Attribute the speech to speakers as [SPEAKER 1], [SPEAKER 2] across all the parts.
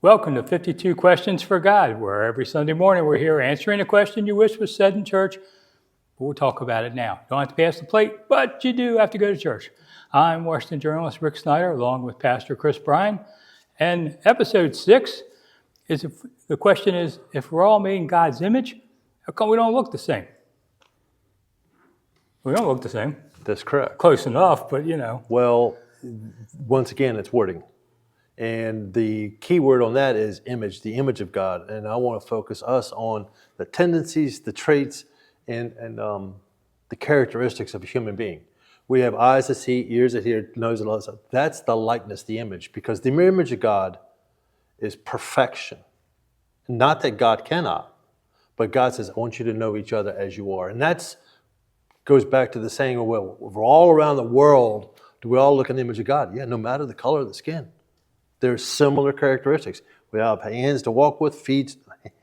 [SPEAKER 1] Welcome to 52 Questions for God, where every Sunday morning we're here answering a question you wish was said in church, but we'll talk about it now. You don't have to pass the plate, but you do have to go to church. I'm Washington journalist Rick Snider, along with Pastor Chris Bryan, and episode 6 is the question is, if we're all made in God's image, how come we don't look the same? We don't look the same.
[SPEAKER 2] That's correct.
[SPEAKER 1] Close enough, but you know.
[SPEAKER 2] Well, once again, it's wording. And the key word on that is image, the image of God. And I want to focus us on the tendencies, the traits, and the characteristics of a human being. We have eyes to see, ears to hear, nose and all that stuff. That's the likeness, the image, because the mere image of God is perfection. Not that God cannot, but God says, I want you to know each other as you are. And that goes back to the saying, well, we're all around the world, do we all look in the image of God? Yeah, no matter the color of the skin. There's similar characteristics. We have hands to walk with,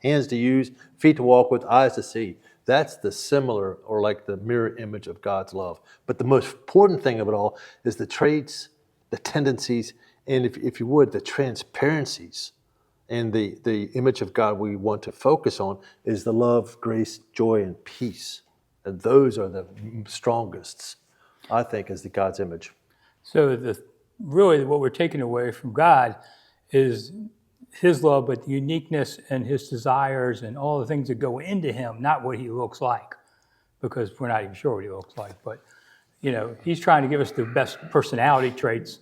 [SPEAKER 2] hands to use, feet to walk with, eyes to see. That's the similar, or like the mirror image of God's love. But the most important thing of it all is the traits, the tendencies, and if you would, the transparencies. And the image of God we want to focus on is the love, grace, joy, and peace. And those are the strongest, I think, as the God's image.
[SPEAKER 1] So really what we're taking away from God is his love, but the uniqueness and his desires and all the things that go into him, not what he looks like, because we're not even sure what he looks like. But, you know, he's trying to give us the best personality traits,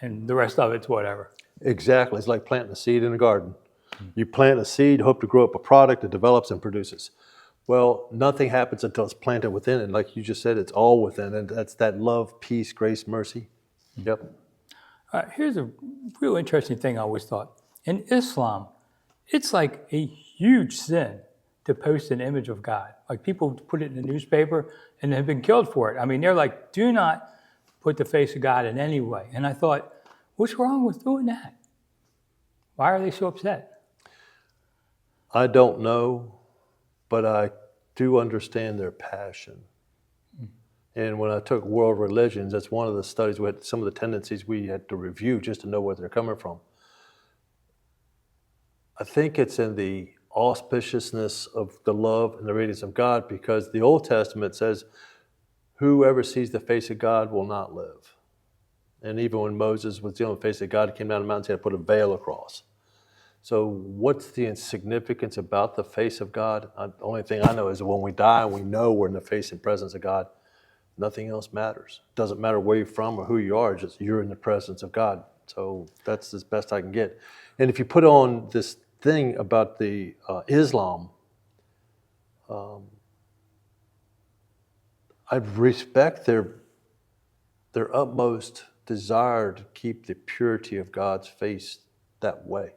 [SPEAKER 1] and the rest of it's whatever.
[SPEAKER 2] Exactly. It's like planting a seed in a garden. You plant a seed, hope to grow up a product that develops and produces. Well, nothing happens until it's planted within, and like you just said, it's all within, and that's that love, peace, grace, mercy. Yep.
[SPEAKER 1] Here's a real interesting thing I always thought. In Islam, it's like a huge sin to post an image of God. Like people put it in the newspaper and have been killed for it. I mean, they're like, do not put the face of God in any way. And I thought, what's wrong with doing that? Why are they so upset?
[SPEAKER 2] I don't know, but I do understand their passion. And when I took world religions, that's one of the studies, we had some of the tendencies we had to review just to know where they're coming from. I think it's in the auspiciousness of the love and the radiance of God, because the Old Testament says, whoever sees the face of God will not live. And even when Moses was dealing with the face of God, he came down the mountain, he had to put a veil across. So what's the significance about the face of God? The only thing I know is that when we die, we know we're in the face and presence of God. Nothing else matters. It doesn't matter where you're from or who you are, just you're in the presence of God. So that's as best I can get. And if you put on this thing about the Islam, I respect their utmost desire to keep the purity of God's face that way.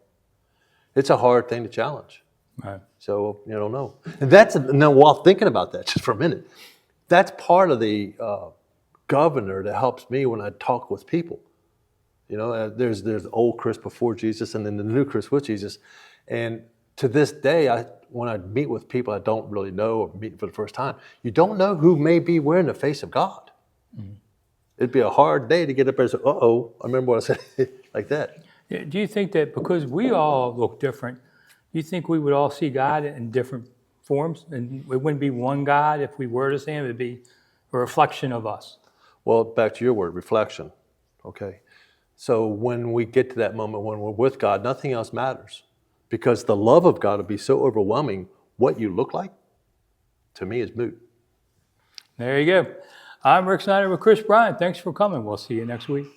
[SPEAKER 2] It's a hard thing to challenge.
[SPEAKER 1] Right.
[SPEAKER 2] So you don't know. And now while thinking about that just for a minute, that's part of the governor that helps me when I talk with people. You know, there's the old Chris before Jesus and then the new Chris with Jesus. And to this day, when I meet with people I don't really know or meet for the first time, you don't know who may be wearing the face of God. Mm-hmm. It'd be a hard day to get up there and say, uh-oh, I remember what I said, like that.
[SPEAKER 1] Yeah, do you think that because we all look different, you think we would all see God in different forms, and it wouldn't be one God if we were to see him? It'd be a reflection of us.
[SPEAKER 2] Well, back to your word, reflection. Okay. So when we get to that moment when we're with God, nothing else matters, because the love of God will be so overwhelming. What you look like, to me, is moot.
[SPEAKER 1] There you go. I'm Rick Snider with Chris Bryan. Thanks for coming. We'll see you next week.